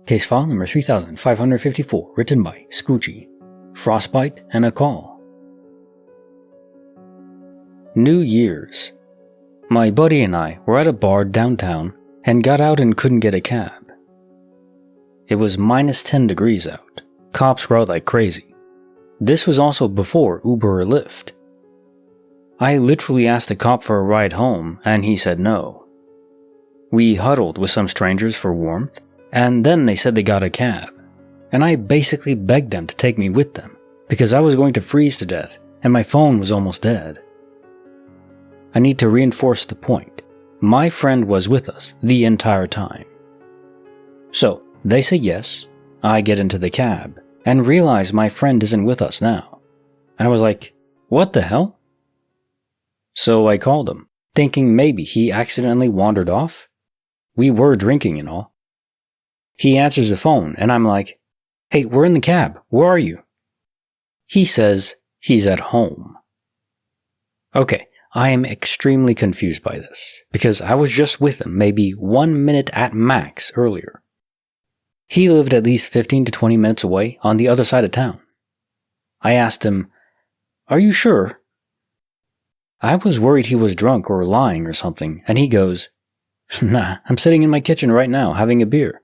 Case file number 3554, written by Scoochie. Frostbite and a call. New Year's. My buddy and I were at a bar downtown and got out and couldn't get a cab. It was minus 10 degrees out. Cops were out like crazy. This was also before Uber or Lyft. I literally asked the cop for a ride home and he said no. We huddled with some strangers for warmth, and then they said they got a cab, and I basically begged them to take me with them because I was going to freeze to death and my phone was almost dead. I need to reinforce the point. My friend was with us the entire time. So, they say yes, I get into the cab, and realize my friend isn't with us now. And I was like, what the hell? So I called him, thinking maybe he accidentally wandered off. We were drinking and all. He answers the phone, and I'm like, hey, we're in the cab, where are you? He says he's at home. Okay, I am extremely confused by this, because I was just with him maybe 1 minute at max earlier. He lived at least 15 to 20 minutes away on the other side of town. I asked him, are you sure? I was worried he was drunk or lying or something, and he goes, nah, I'm sitting in my kitchen right now having a beer.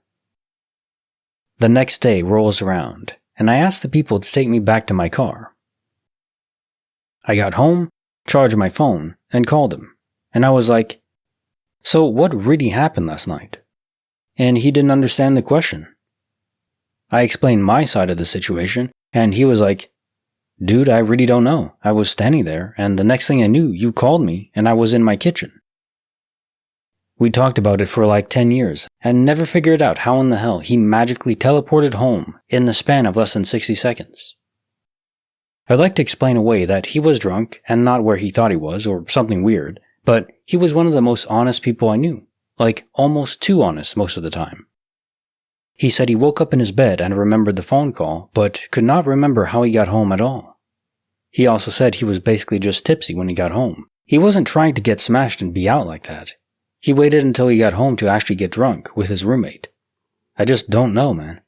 The next day rolls around, and I asked the people to take me back to my car. I got home, charged my phone, and called him, and I was like, so what really happened last night? And he didn't understand the question. I explained my side of the situation, and he was like, dude, I really don't know. I was standing there, and the next thing I knew, you called me, and I was in my kitchen. We talked about it for like 10 years, and never figured out how in the hell he magically teleported home in the span of less than 60 seconds. I'd like to explain away that he was drunk and not where he thought he was, or something weird, but he was one of the most honest people I knew, like almost too honest most of the time. He said he woke up in his bed and remembered the phone call, but could not remember how he got home at all. He also said he was basically just tipsy when he got home. He wasn't trying to get smashed and be out like that. He waited until he got home to actually get drunk with his roommate. I just don't know, man.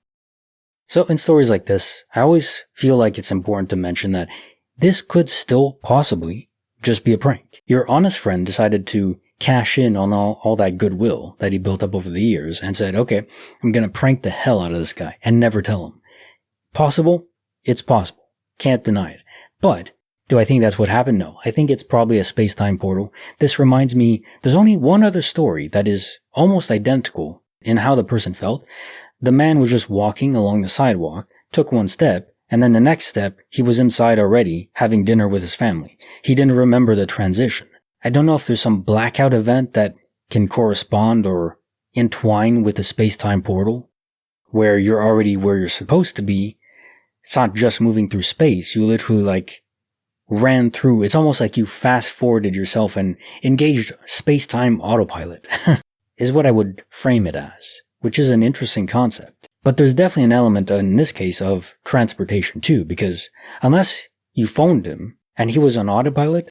So in stories like this, I always feel like it's important to mention that this could still possibly just be a prank. Your honest friend decided to cash in on all that goodwill that he built up over the years and said, okay, I'm gonna prank the hell out of this guy and never tell him. Possible? It's possible. Can't deny it. But do I think that's what happened? No. I think it's probably a space-time portal. This reminds me, there's only one other story that is almost identical in how the person felt. The man was just walking along the sidewalk, took one step, and then the next step, he was inside already, having dinner with his family. He didn't remember the transition. I don't know if there's some blackout event that can correspond or entwine with the space-time portal, where you're already where you're supposed to be. It's not just moving through space, you literally ran through. It's almost like you fast-forwarded yourself and engaged space-time autopilot, is what I would frame it as, which is an interesting concept. But there's definitely an element in this case of transportation too, because unless you phoned him and he was on autopilot,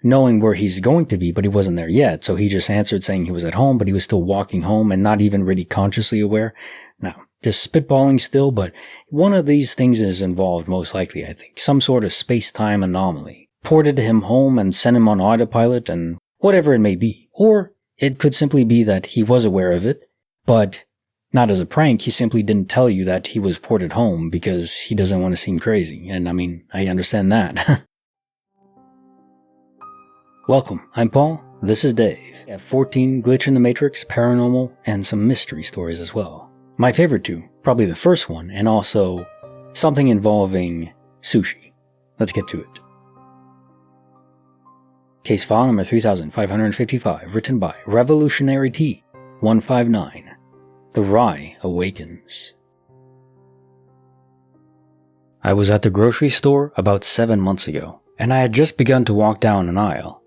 knowing where he's going to be, but he wasn't there yet, so he just answered saying he was at home, but he was still walking home and not even really consciously aware. Now, just spitballing still, but one of these things is involved most likely, I think. Some sort of space-time anomaly. Ported him home and sent him on autopilot and whatever it may be. Or it could simply be that he was aware of it, but not as a prank. He simply didn't tell you that he was ported home because he doesn't want to seem crazy. And I mean, I understand that. Welcome, I'm Paul. This is Dave. I have 14 Glitch in the Matrix, paranormal, and some mystery stories as well. My favorite two, probably the first one, and also something involving sushi. Let's get to it. Case file number 3555, written by Revolutionary T 159. The Rye Awakens. I was at the grocery store about 7 months ago, and I had just begun to walk down an aisle.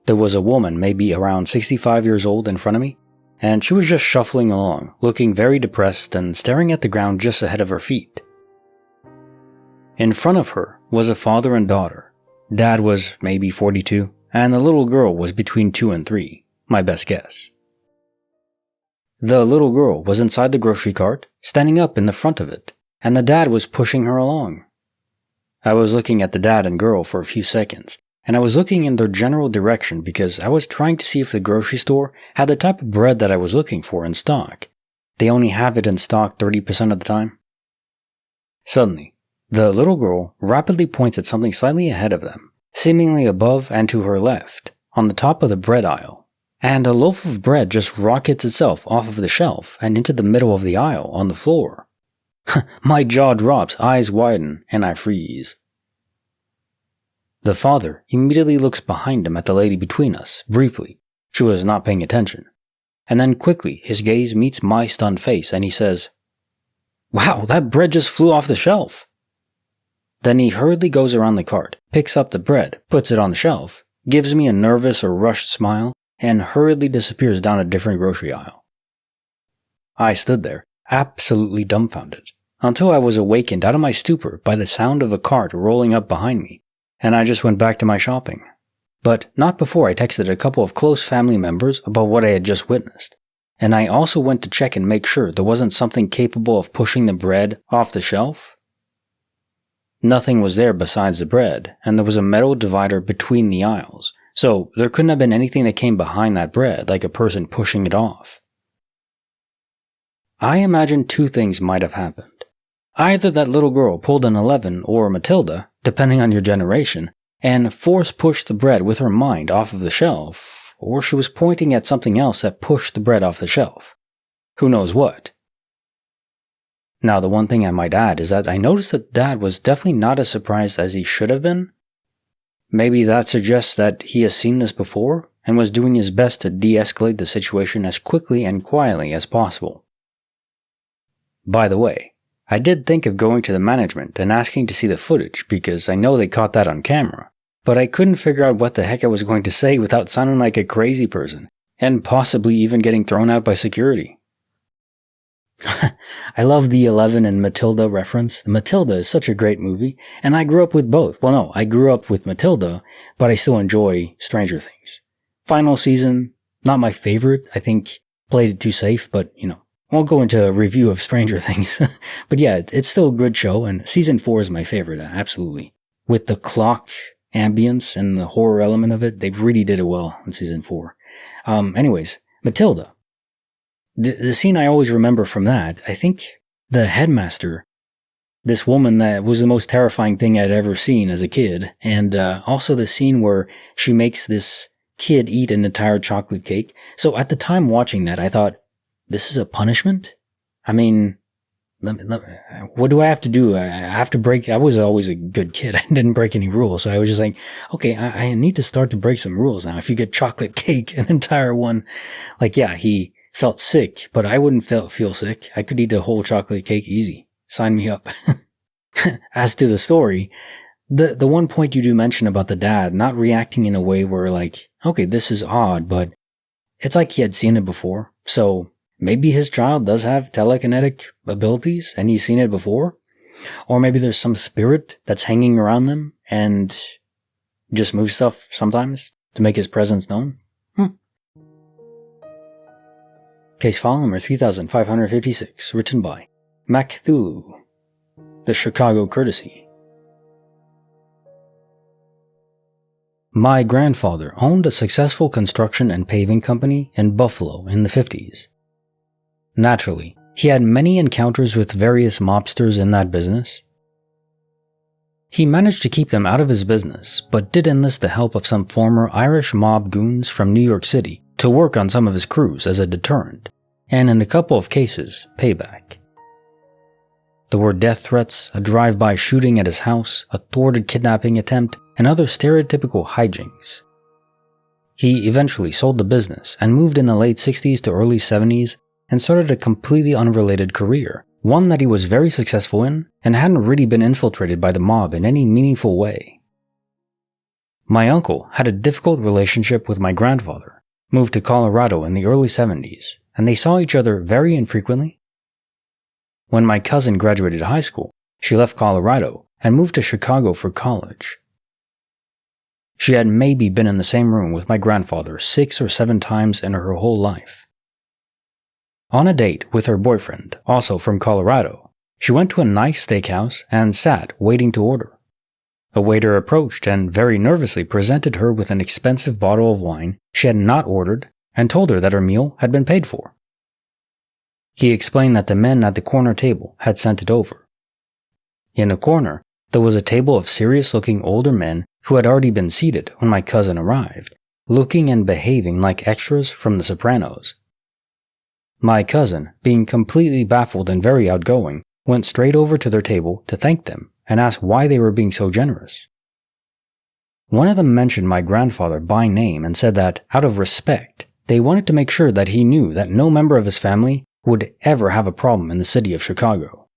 There was a woman, maybe around 65 years old, in front of me, and she was just shuffling along, looking very depressed and staring at the ground just ahead of her feet. In front of her was a father and daughter. Dad was maybe 42, and the little girl was between 2 and 3, my best guess. The little girl was inside the grocery cart, standing up in the front of it, and the dad was pushing her along. I was looking at the dad and girl for a few seconds, and I was looking in their general direction because I was trying to see if the grocery store had the type of bread that I was looking for in stock. They only have it in stock 30% of the time. Suddenly, the little girl rapidly points at something slightly ahead of them, seemingly above and to her left, on the top of the bread aisle, and a loaf of bread just rockets itself off of the shelf and into the middle of the aisle on the floor. My jaw drops, eyes widen, and I freeze. The father immediately looks behind him at the lady between us, briefly. She was not paying attention. And then quickly, his gaze meets my stunned face and he says, "Wow, that bread just flew off the shelf." Then he hurriedly goes around the cart, picks up the bread, puts it on the shelf, gives me a nervous or rushed smile, and hurriedly disappears down a different grocery aisle. I stood there, absolutely dumbfounded, until I was awakened out of my stupor by the sound of a cart rolling up behind me, and I just went back to my shopping. But not before I texted a couple of close family members about what I had just witnessed, and I also went to check and make sure there wasn't something capable of pushing the bread off the shelf. Nothing was there besides the bread, and there was a metal divider between the aisles, so there couldn't have been anything that came behind that bread, like a person pushing it off. I imagine two things might have happened. Either that little girl pulled an 11 or Matilda, depending on your generation, and force-pushed the bread with her mind off of the shelf, or she was pointing at something else that pushed the bread off the shelf. Who knows what? Now, the one thing I might add is that I noticed that Dad was definitely not as surprised as he should have been. Maybe that suggests that he has seen this before and was doing his best to de-escalate the situation as quickly and quietly as possible. By the way, I did think of going to the management and asking to see the footage because I know they caught that on camera, but I couldn't figure out what the heck I was going to say without sounding like a crazy person, and possibly even getting thrown out by security. I love the 11 and Matilda reference. Matilda is such a great movie, and I grew up with both. Well, no, I grew up with Matilda, but I still enjoy Stranger Things. Final season, not my favorite. I think played it too safe, but won't go into a review of Stranger Things. But yeah, it's still a good show, and season 4 is my favorite, absolutely. With the clock ambience and the horror element of it, they really did it well in season 4. Anyways, Matilda. The scene I always remember from that, I think the headmaster, this woman that was the most terrifying thing I'd ever seen as a kid, and also the scene where she makes this kid eat an entire chocolate cake. So at the time watching that, I thought, this is a punishment? I mean, what do I have to do? I have to break. I was always a good kid. I didn't break any rules. So I was just like, okay, I need to start to break some rules now. If you get chocolate cake, an entire one, like, yeah, he felt sick, but I wouldn't feel sick. I could eat a whole chocolate cake easy. Sign me up. As to the story, the one point you do mention about the dad not reacting in a way where like, okay, this is odd, but it's like he had seen it before. So maybe his child does have telekinetic abilities and he's seen it before. Or maybe there's some spirit that's hanging around them and just moves stuff sometimes to make his presence known. Case file number 3556, written by Macthulu. The Chicago Courtesy. My grandfather owned a successful construction and paving company in Buffalo in the 50s. Naturally, he had many encounters with various mobsters in that business. He managed to keep them out of his business, but did enlist the help of some former Irish mob goons from New York City to work on some of his crews as a deterrent, and in a couple of cases, payback. There were death threats, a drive-by shooting at his house, a thwarted kidnapping attempt, and other stereotypical hijinks. He eventually sold the business and moved in the late 60s to early 70s and started a completely unrelated career, one that he was very successful in and hadn't really been infiltrated by the mob in any meaningful way. My uncle had a difficult relationship with my grandfather, moved to Colorado in the early 70s, and they saw each other very infrequently. When my cousin graduated high school, she left Colorado and moved to Chicago for college. She had maybe been in the same room with my grandfather 6 or 7 times in her whole life. On a date with her boyfriend, also from Colorado, she went to a nice steakhouse and sat waiting to order. A waiter approached and very nervously presented her with an expensive bottle of wine she had not ordered and told her that her meal had been paid for. He explained that the men at the corner table had sent it over. In a corner, there was a table of serious-looking older men who had already been seated when my cousin arrived, looking and behaving like extras from The Sopranos. My cousin, being completely baffled and very outgoing, went straight over to their table to thank them and ask why they were being so generous. One of them mentioned my grandfather by name and said that, out of respect, they wanted to make sure that he knew that no member of his family would ever have a problem in the city of Chicago.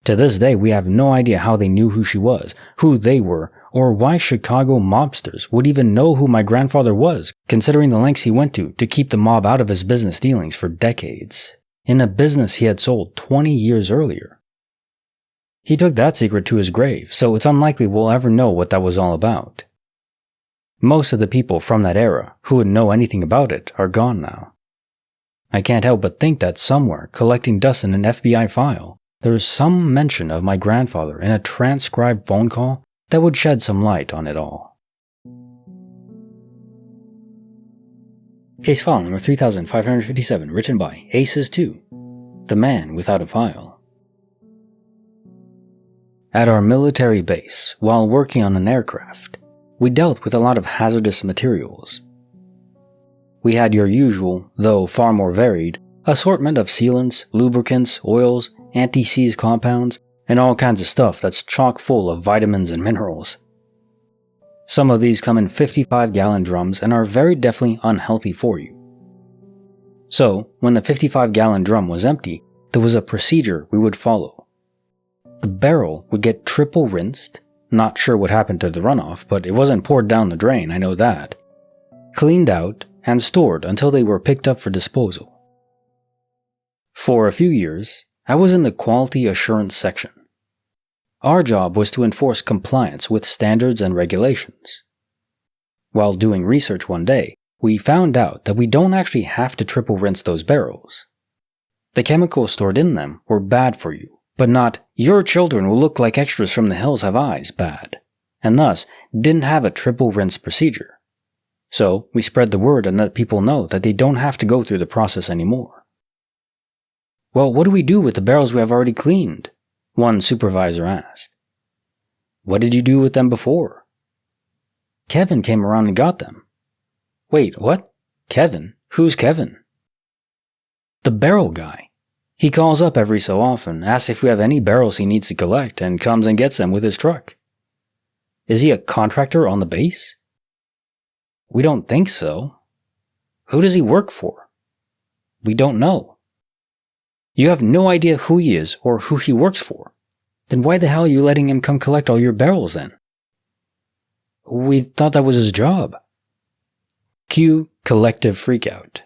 To this day, we have no idea how they knew who she was, who they were, or why Chicago mobsters would even know who my grandfather was, considering the lengths he went to keep the mob out of his business dealings for decades, in a business he had sold 20 years earlier. He took that secret to his grave, so it's unlikely we'll ever know what that was all about. Most of the people from that era who would know anything about it are gone now. I can't help but think that somewhere, collecting dust in an FBI file, there is some mention of my grandfather in a transcribed phone call that would shed some light on it all. Case file number 3557, written by Aces2, The Man Without a File. At our military base, while working on an aircraft, we dealt with a lot of hazardous materials. We had your usual, though far more varied, assortment of sealants, lubricants, oils, anti-seize compounds, and all kinds of stuff that's chock full of vitamins and minerals. Some of these come in 55-gallon drums and are very definitely unhealthy for you. So, when the 55-gallon drum was empty, there was a procedure we would follow. The barrel would get triple rinsed, not sure what happened to the runoff, but it wasn't poured down the drain, I know that, cleaned out, and stored until they were picked up for disposal. For a few years, I was in the quality assurance section. Our job was to enforce compliance with standards and regulations. While doing research one day, we found out that we don't actually have to triple rinse those barrels. The chemicals stored in them were bad for you, but not "your children will look like extras from the hills have eyes" bad, and thus didn't have a triple rinse procedure. So we spread the word and let people know that they don't have to go through the process anymore. "Well, what do we do with the barrels we have already cleaned?" one supervisor asked. "What did you do with them before?" "Kevin came around and got them." "Wait, what? Kevin? Who's Kevin?" "The barrel guy. He calls up every so often, asks if we have any barrels he needs to collect, and comes and gets them with his truck." "Is he a contractor on the base?" "We don't think so." "Who does he work for?" "We don't know." "You have no idea who he is or who he works for. Then why the hell are you letting him come collect all your barrels then?" "We thought that was his job." Cue collective freakout.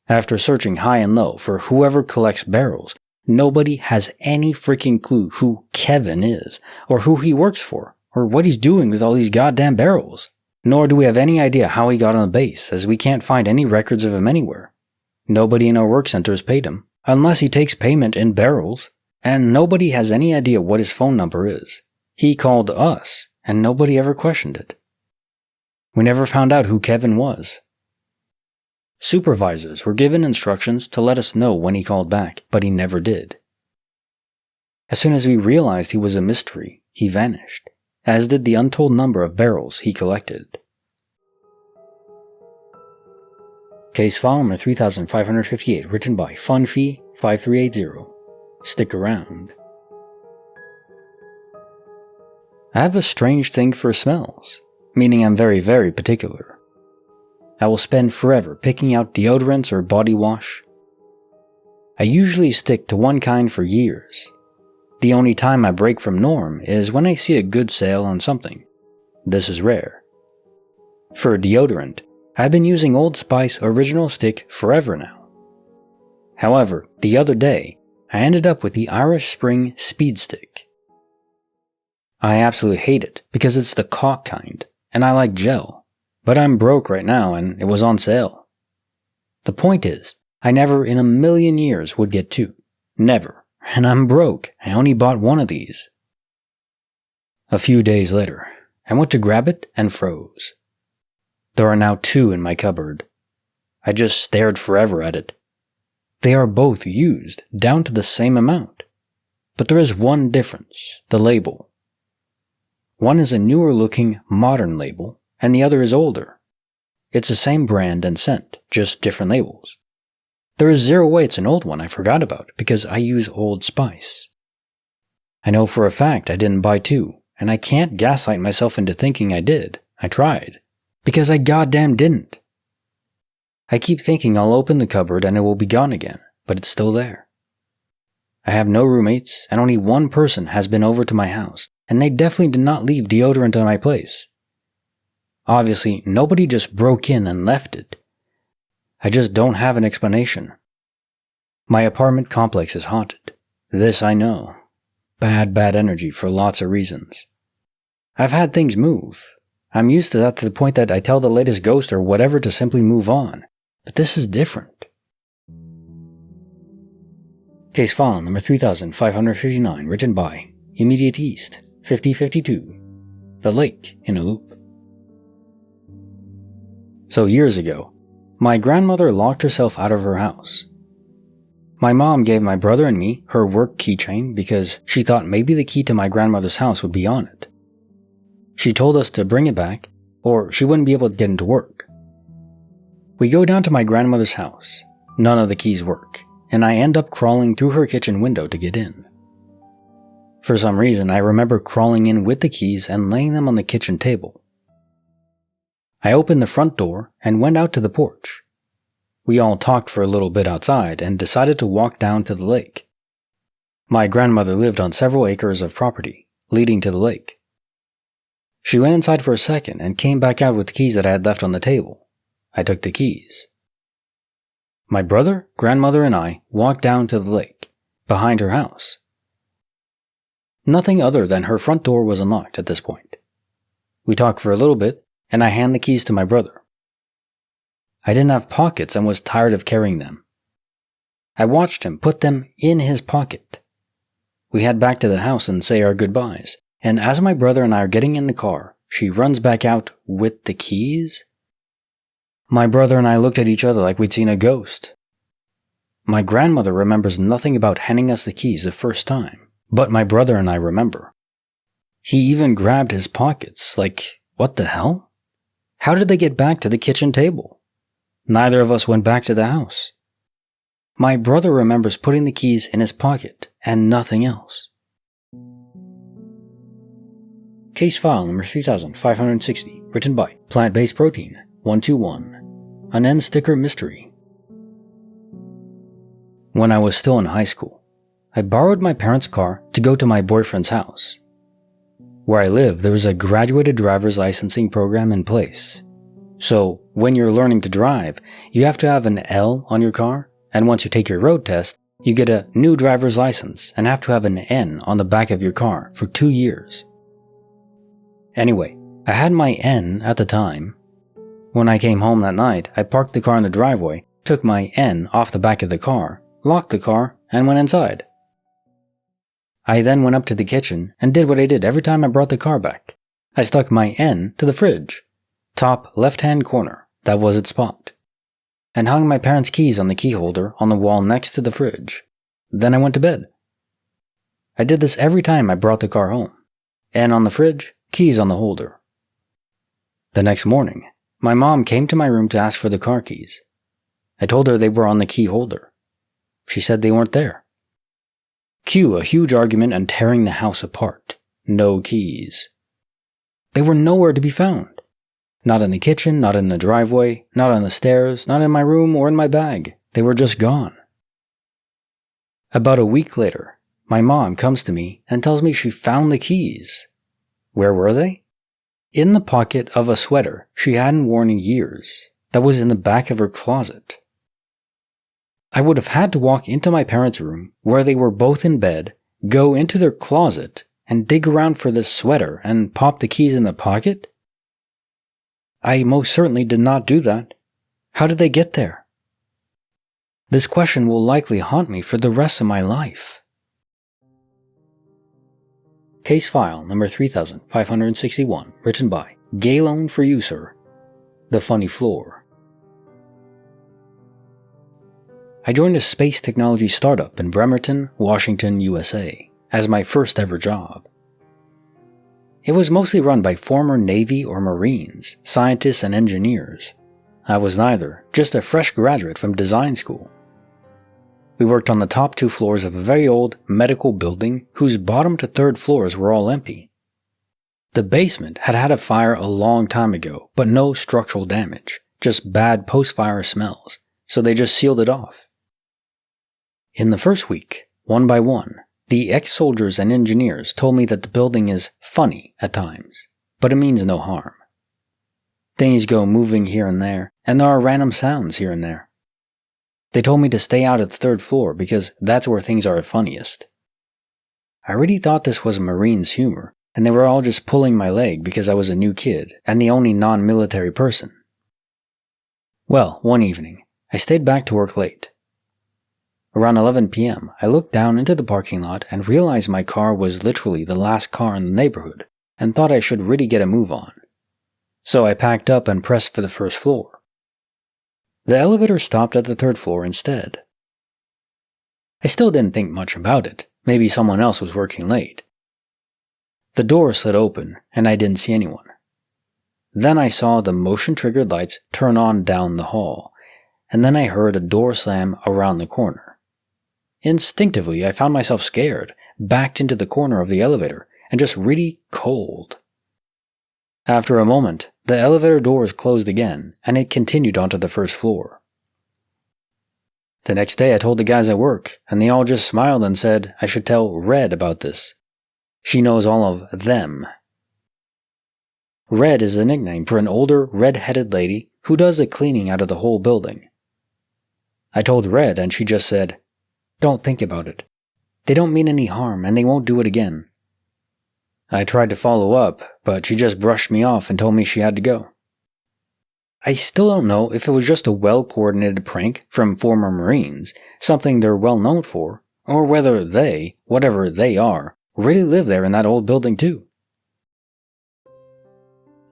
After searching high and low for whoever collects barrels, nobody has any freaking clue who Kevin is, or who he works for, or what he's doing with all these goddamn barrels. Nor do we have any idea how he got on the base, as we can't find any records of him anywhere. Nobody in our work center has paid him, unless he takes payment in barrels, and nobody has any idea what his phone number is. He called us, and nobody ever questioned it. We never found out who Kevin was. Supervisors were given instructions to let us know when he called back, but he never did. As soon as we realized he was a mystery, he vanished, as did the untold number of barrels he collected. Case file number 3558, written by Funfee5380. Stick around. I have a strange thing for smells, meaning I'm very, very particular. I will spend forever picking out deodorants or body wash. I usually stick to one kind for years. The only time I break from norm is when I see a good sale on something. This is rare. For deodorant, I've been using Old Spice Original Stick forever now. However, the other day, I ended up with the Irish Spring Speed Stick. I absolutely hate it because it's the caulk kind, and I like gel. But I'm broke right now and it was on sale. The point is, I never in a million years would get 2. Never. And I'm broke. I only bought 1 of these. A few days later, I went to grab it and froze. There are now 2 in my cupboard. I just stared forever at it. They are both used down to the same amount. But there is one difference, the label. One is a newer looking, modern label, and the other is older. It's the same brand and scent, just different labels. There is 0 way it's an old one I forgot about because I use Old Spice. I know for a fact I didn't buy 2, and I can't gaslight myself into thinking I did. I tried. Because I goddamn didn't. I keep thinking I'll open the cupboard and it will be gone again, but it's still there. I have no roommates, and only 1 person has been over to my house, and they definitely did not leave deodorant in my place. Obviously, nobody just broke in and left it. I just don't have an explanation. My apartment complex is haunted. This I know. Bad energy for lots of reasons. I've had things move. I'm used to that to the point that I tell the latest ghost or whatever to simply move on. But this is different. Case file number 3559, written by Immediate East, 5052. The Lake in a Loop. So years ago, my grandmother locked herself out of her house. My mom gave my brother and me her work keychain because she thought maybe the key to my grandmother's house would be on it. She told us to bring it back, or she wouldn't be able to get into work. We go down to my grandmother's house. None of the keys work, and I end up crawling through her kitchen window to get in. For some reason, I remember crawling in with the keys and laying them on the kitchen table. I opened the front door and went out to the porch. We all talked for a little bit outside and decided to walk down to the lake. My grandmother lived on several acres of property, leading to the lake. She went inside for a second and came back out with the keys that I had left on the table. I took the keys. My brother, grandmother, and I walked down to the lake, behind her house. Nothing other than her front door was unlocked at this point. We talked for a little bit, and I hand the keys to my brother. I didn't have pockets and was tired of carrying them. I watched him put them in his pocket. We head back to the house and say our goodbyes, and as my brother and I are getting in the car, she runs back out with the keys. My brother and I looked at each other like we'd seen a ghost. My grandmother remembers nothing about handing us the keys the first time, but my brother and I remember. He even grabbed his pockets, like, what the hell? How did they get back to the kitchen table? Neither of us went back to the house. My brother remembers putting the keys in his pocket and nothing else. Case file number 3560, written by Plant-Based Protein 121, an end sticker mystery. When I was still in high school, I borrowed my parents' car to go to my boyfriend's house. Where I live, there is a graduated driver's licensing program in place. So, when you're learning to drive, you have to have an L on your car, and once you take your road test, you get a new driver's license and have to have an N on the back of your car for 2 years. Anyway, I had my N at the time. When I came home that night, I parked the car in the driveway, took my N off the back of the car, locked the car, and went inside. I then went up to the kitchen and did what I did every time I brought the car back. I stuck my N to the fridge. Top left-hand corner, that was its spot, and hung my parents' keys on the key holder on the wall next to the fridge. Then I went to bed. I did this every time I brought the car home. N on the fridge, keys on the holder. The next morning, my mom came to my room to ask for the car keys. I told her they were on the key holder. She said they weren't there. Cue a huge argument and tearing the house apart. No keys. They were nowhere to be found. Not in the kitchen, not in the driveway, not on the stairs, not in my room or in my bag. They were just gone. About a week later, my mom comes to me and tells me she found the keys. Where were they? In the pocket of a sweater she hadn't worn in years, that was in the back of her closet. I would have had to walk into my parents' room, where they were both in bed, go into their closet, and dig around for this sweater and pop the keys in the pocket? I most certainly did not do that. How did they get there? This question will likely haunt me for the rest of my life. Case file number 3561, written by Galone for you, sir. The funny floor. I joined a space technology startup in Bremerton, Washington, USA, as my first ever job. It was mostly run by former Navy or Marines, scientists and engineers. I was neither, just a fresh graduate from design school. We worked on the top 2 floors of a very old medical building whose bottom to 3rd floors were all empty. The basement had had a fire a long time ago, but no structural damage, just bad post-fire smells, so they just sealed it off. In the first week, one by one, the ex-soldiers and engineers told me that the building is funny at times, but it means no harm. Things go moving here and there are random sounds here and there. They told me to stay out at the 3rd floor because that's where things are funniest. I really thought this was Marines' humor, and they were all just pulling my leg because I was a new kid and the only non-military person. Well, one evening, I stayed back to work late. Around 11 p.m., I looked down into the parking lot and realized my car was literally the last car in the neighborhood and thought I should really get a move on. So I packed up and pressed for the 1st floor. The elevator stopped at the 3rd floor instead. I still didn't think much about it. Maybe someone else was working late. The door slid open and I didn't see anyone. Then I saw the motion-triggered lights turn on down the hall, and then I heard a door slam around the corner. Instinctively, I found myself scared, backed into the corner of the elevator, and just really cold. After a moment, the elevator doors closed again, and it continued onto the 1st floor. The next day I told the guys at work, and they all just smiled and said I should tell Red about this. She knows all of them. Red is a nickname for an older, red-headed lady who does the cleaning out of the whole building. I told Red, and she just said, "Don't think about it. They don't mean any harm, and they won't do it again." I tried to follow up, but she just brushed me off and told me she had to go. I still don't know if it was just a well-coordinated prank from former Marines, something they're well known for, or whether they, whatever they are, really live there in that old building too.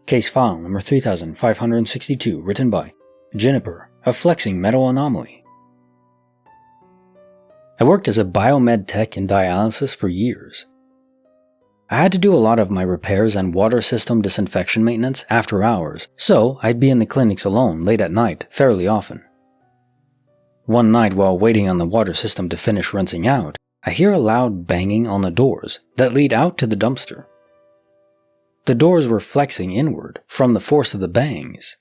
Case file number 3562, written by Juniper, a flexing metal anomaly. I worked as a biomed tech in dialysis for years. I had to do a lot of my repairs and water system disinfection maintenance after hours, so I'd be in the clinics alone late at night fairly often. One night while waiting on the water system to finish rinsing out, I hear a loud banging on the doors that lead out to the dumpster. The doors were flexing inward from the force of the bangs.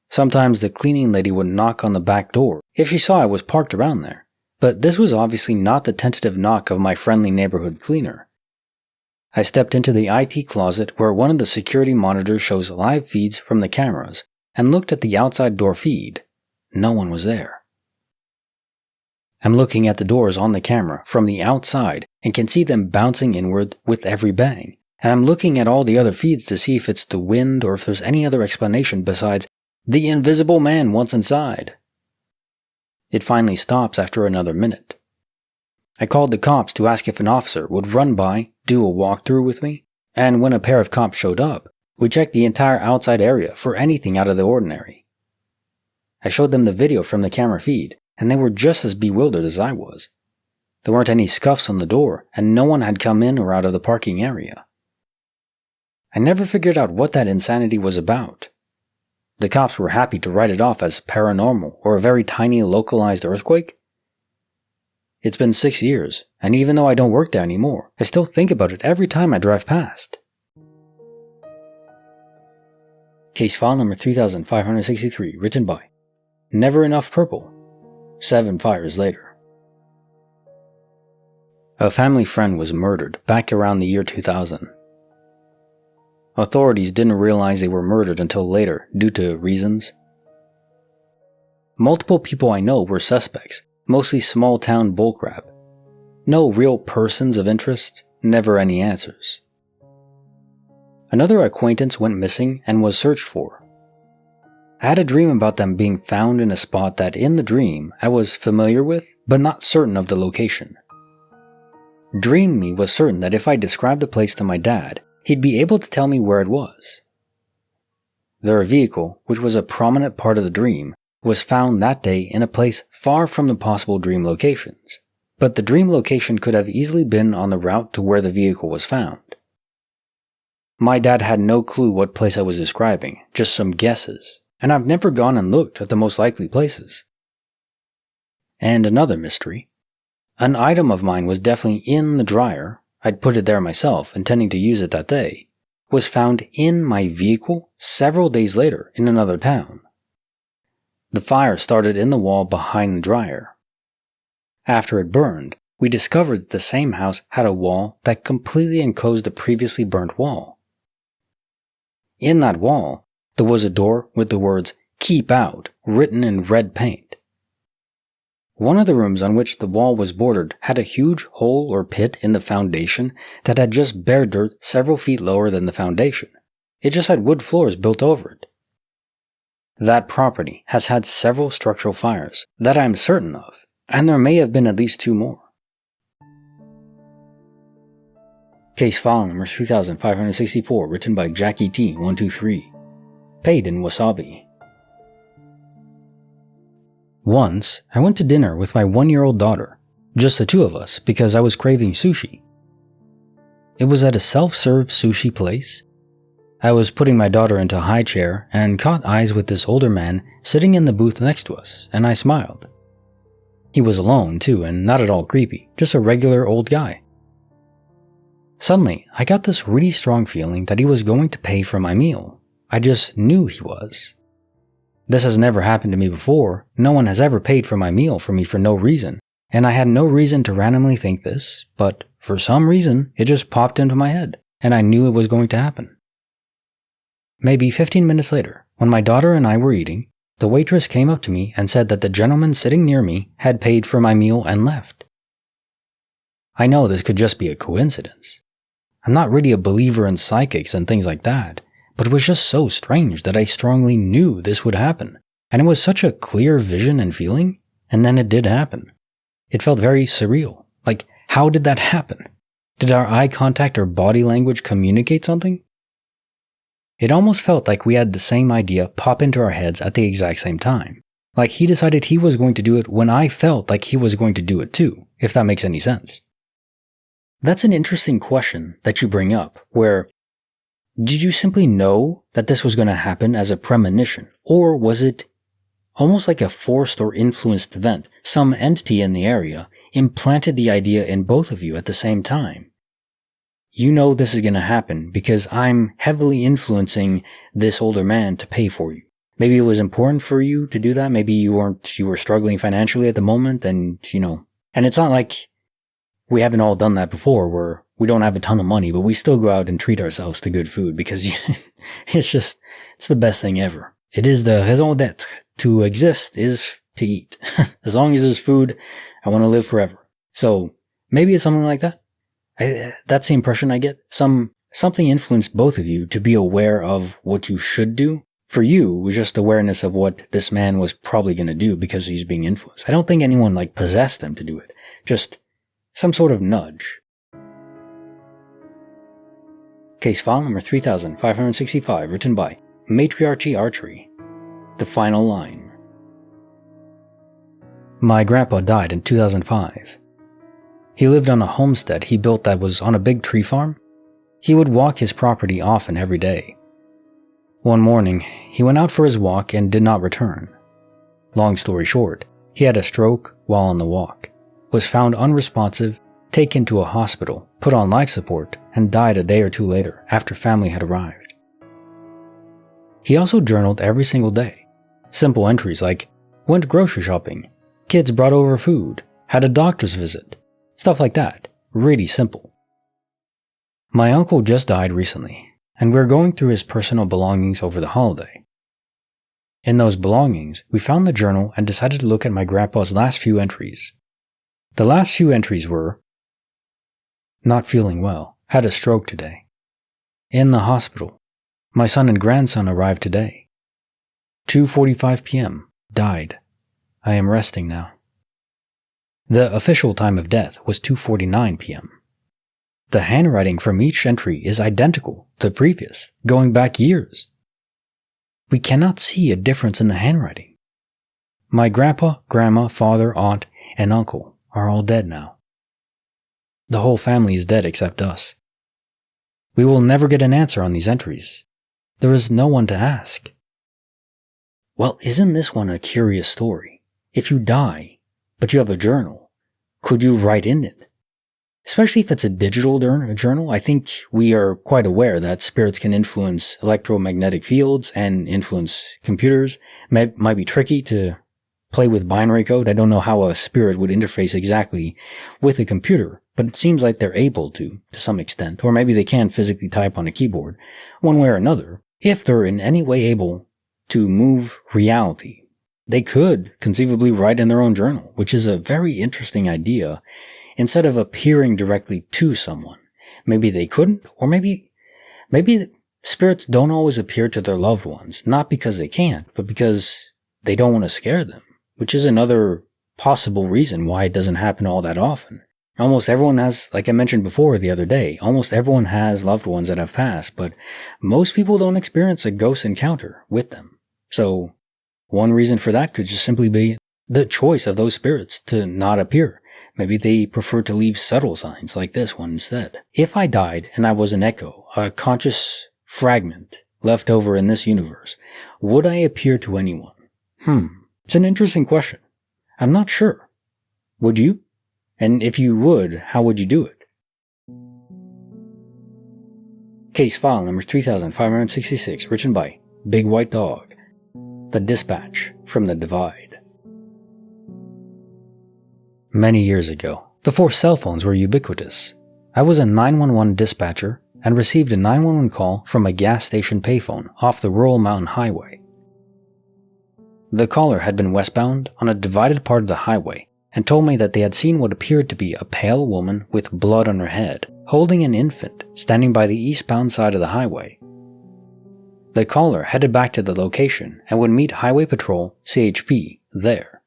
Sometimes the cleaning lady would knock on the back door if she saw I was parked around there, but this was obviously not the tentative knock of my friendly neighborhood cleaner. I stepped into the IT closet where one of the security monitors shows live feeds from the cameras and looked at the outside door feed. No one was there. I'm looking at the doors on the camera from the outside and can see them bouncing inward with every bang, and I'm looking at all the other feeds to see if it's the wind or if there's any other explanation besides the invisible man once inside. It finally stops after another minute. I called the cops to ask if an officer would run by, do a walkthrough with me, and when a pair of cops showed up, we checked the entire outside area for anything out of the ordinary. I showed them the video from the camera feed, and they were just as bewildered as I was. There weren't any scuffs on the door, and no one had come in or out of the parking area. I never figured out what that insanity was about. The cops were happy to write it off as paranormal or a very tiny localized earthquake. It's been 6 years, and even though I don't work there anymore, I still think about it every time I drive past. Case file number 3563, written by Never Enough Purple, 7 fires later. A family friend was murdered back around the year 2000. Authorities didn't realize they were murdered until later due to reasons. Multiple people I know were suspects, mostly small-town bullcrap. No real persons of interest, never any answers. Another acquaintance went missing and was searched for. I had a dream about them being found in a spot that in the dream I was familiar with, but not certain of the location. Dream me was certain that if I described the place to my dad, he'd be able to tell me where it was. Their vehicle, which was a prominent part of the dream, was found that day in a place far from the possible dream locations, but the dream location could have easily been on the route to where the vehicle was found. My dad had no clue what place I was describing, just some guesses, and I've never gone and looked at the most likely places. And another mystery. An item of mine was definitely in the dryer, I'd put it there myself, intending to use it that day, was found in my vehicle several days later in another town. The fire started in the wall behind the dryer. After it burned, we discovered that the same house had a wall that completely enclosed the previously burnt wall. In that wall, there was a door with the words "Keep Out" written in red paint. One of the rooms on which the wall was bordered had a huge hole or pit in the foundation that had just bare dirt several feet lower than the foundation. It just had wood floors built over it. That property has had several structural fires that I am certain of, and there may have been at least 2 more. Case file number 3564, written by Jackie T. 123. Paid in Wasabi. Once, I went to dinner with my 1-year-old daughter, just the 2 of us because I was craving sushi. It was at a self-serve sushi place. I was putting my daughter into a high chair and caught eyes with this older man sitting in the booth next to us, and I smiled. He was alone too, and not at all creepy, just a regular old guy. Suddenly, I got this really strong feeling that he was going to pay for my meal. I just knew he was. This has never happened to me before. No one has ever paid for my meal for me for no reason, and I had no reason to randomly think this, but for some reason, it just popped into my head, and I knew it was going to happen. Maybe 15 minutes later, when my daughter and I were eating, the waitress came up to me and said that the gentleman sitting near me had paid for my meal and left. I know this could just be a coincidence. I'm not really a believer in psychics and things like that, but it was just so strange that I strongly knew this would happen, and it was such a clear vision and feeling, and then it did happen. It felt very surreal. Like, how did that happen? Did our eye contact or body language communicate something? It almost felt like we had the same idea pop into our heads at the exact same time. Like he decided he was going to do it when I felt like he was going to do it too, if that makes any sense. That's an interesting question that you bring up, where did you simply know that this was going to happen as a premonition, or was it almost like a forced or influenced event? Some entity in the area implanted the idea in both of you at the same time. You know this is going to happen because I'm heavily influencing this older man to pay for you. Maybe it was important for you to do that. Maybe you were struggling financially at the moment, and and it's not like we haven't all done that before where we don't have a ton of money, but we still go out and treat ourselves to good food because it's the best thing ever. It is the raison d'être. To exist is to eat. As long as there's food, I want to live forever. So maybe it's something like that. That's the impression I get. Something influenced both of you to be aware of what you should do. For you, it was just awareness of what this man was probably going to do because he's being influenced. I don't think anyone possessed him to do it. Just some sort of nudge. Case file number 3565, written by Matriarchy Archery. The final line. My grandpa died in 2005. He lived on a homestead he built that was on a big tree farm. He would walk his property often every day. One morning, he went out for his walk and did not return. Long story short, he had a stroke while on the walk, was found unresponsive, taken to a hospital, put on life support, and died a day or 2 later after family had arrived. He also journaled every single day. Simple entries like, went grocery shopping, kids brought over food, had a doctor's visit, stuff like that. Really simple. My uncle just died recently, and we're going through his personal belongings over the holiday. In those belongings, we found the journal and decided to look at my grandpa's last few entries. The last few entries were, not feeling well, had a stroke today. In the hospital. My son and grandson arrived today. 2:45 p.m. Died. I am resting now. The official time of death was 2:49 p.m. The handwriting from each entry is identical to the previous, going back years. We cannot see a difference in the handwriting. My grandpa, grandma, father, aunt, and uncle are all dead now. The whole family is dead except us. We will never get an answer on these entries. There is no one to ask. Well, isn't this one a curious story? If you die, but you have a journal, could you write in it? Especially if it's a digital journal, I think we are quite aware that spirits can influence electromagnetic fields and influence computers. Might be tricky to play with binary code. I don't know how a spirit would interface exactly with a computer, but it seems like they're able to some extent. Or maybe they can physically type on a keyboard, one way or another. If they're in any way able to move reality, they could conceivably write in their own journal, which is a very interesting idea. Instead of appearing directly to someone, maybe they couldn't, or maybe spirits don't always appear to their loved ones, not because they can't, but because they don't want to scare them, which is another possible reason why it doesn't happen all that often. Almost everyone has, like I mentioned before the other day, almost everyone has loved ones that have passed, but most people don't experience a ghost encounter with them. So one reason for that could just simply be the choice of those spirits to not appear. Maybe they prefer to leave subtle signs like this one instead. If I died and I was an echo, a conscious fragment left over in this universe, would I appear to anyone? It's an interesting question. I'm not sure. Would you? And if you would, how would you do it? Case file number 3566, written by Big White Dog. The Dispatch from the Divide. Many years ago, before cell phones were ubiquitous, I was a 911 dispatcher and received a 911 call from a gas station payphone off the rural mountain highway. The caller had been westbound on a divided part of the highway and told me that they had seen what appeared to be a pale woman with blood on her head, holding an infant, standing by the eastbound side of the highway. The caller headed back to the location and would meet Highway Patrol, CHP, there.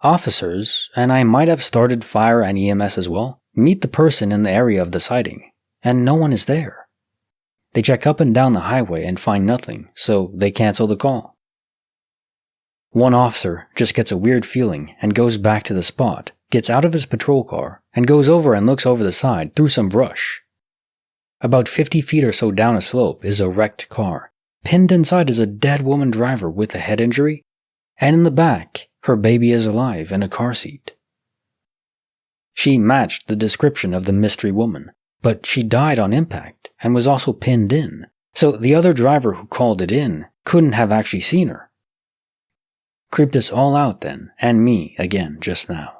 Officers, and I might have started fire and EMS as well, meet the person in the area of the sighting, and no one is there. They check up and down the highway and find nothing, so they cancel the call. One officer just gets a weird feeling and goes back to the spot, gets out of his patrol car, and goes over and looks over the side through some brush. About 50 feet or so down a slope is a wrecked car. Pinned inside is a dead woman driver with a head injury, and in the back, her baby is alive in a car seat. She matched the description of the mystery woman, but she died on impact and was also pinned in, so the other driver who called it in couldn't have actually seen her. Creeped us all out then, and me again just now.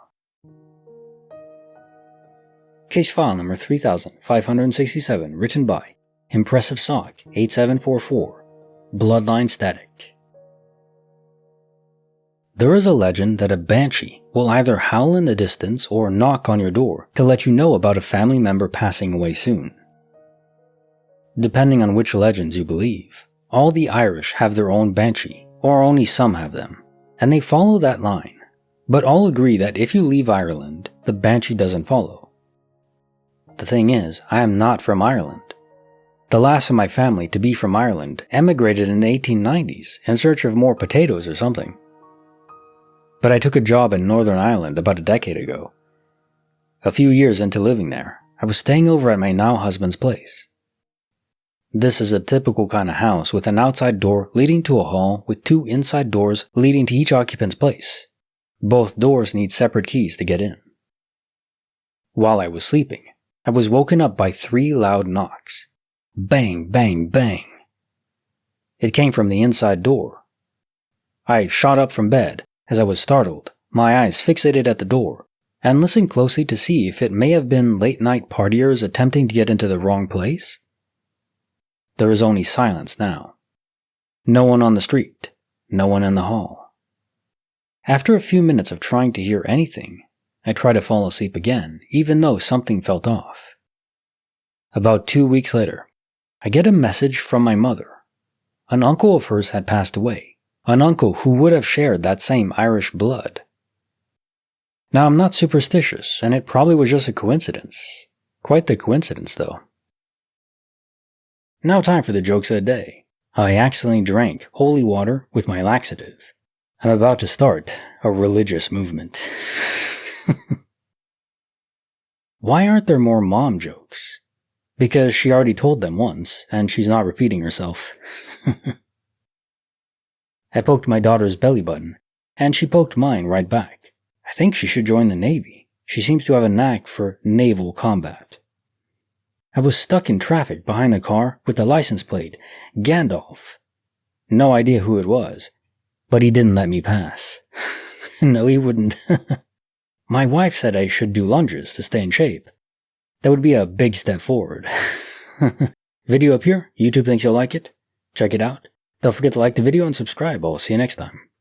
Case file number 3567, written by Impressive Sock 8744, Bloodline Static. There is a legend that a banshee will either howl in the distance or knock on your door to let you know about a family member passing away soon. Depending on which legends you believe, all the Irish have their own banshee, or only some have them, and they follow that line, but all agree that if you leave Ireland, the banshee doesn't follow. The thing is, I am not from Ireland. The last of my family to be from Ireland emigrated in the 1890s in search of more potatoes or something. But I took a job in Northern Ireland about a decade ago. A few years into living there, I was staying over at my now husband's place. This is a typical kind of house with an outside door leading to a hall with two inside doors leading to each occupant's place. Both doors need separate keys to get in. While I was sleeping, I was woken up by 3 loud knocks. Bang, bang, bang. It came from the inside door. I shot up from bed as I was startled, my eyes fixated at the door, and listened closely to see if it may have been late-night partiers attempting to get into the wrong place. There is only silence now. No one on the street, no one in the hall. After a few minutes of trying to hear anything, I tried to fall asleep again, even though something felt off. About 2 weeks later, I get a message from my mother. An uncle of hers had passed away. An uncle who would have shared that same Irish blood. Now, I'm not superstitious, and it probably was just a coincidence. Quite the coincidence, though. Now time for the jokes of the day. I accidentally drank holy water with my laxative. I'm about to start a religious movement. Why aren't there more mom jokes? Because she already told them once, and she's not repeating herself. I poked my daughter's belly button, and she poked mine right back. I think she should join the Navy. She seems to have a knack for naval combat. I was stuck in traffic behind a car with the license plate, Gandalf. No idea who it was, but he didn't let me pass. No, he wouldn't. My wife said I should do lunges to stay in shape. That would be a big step forward. Video up here. YouTube thinks you'll like it. Check it out. Don't forget to like the video and subscribe. I'll see you next time.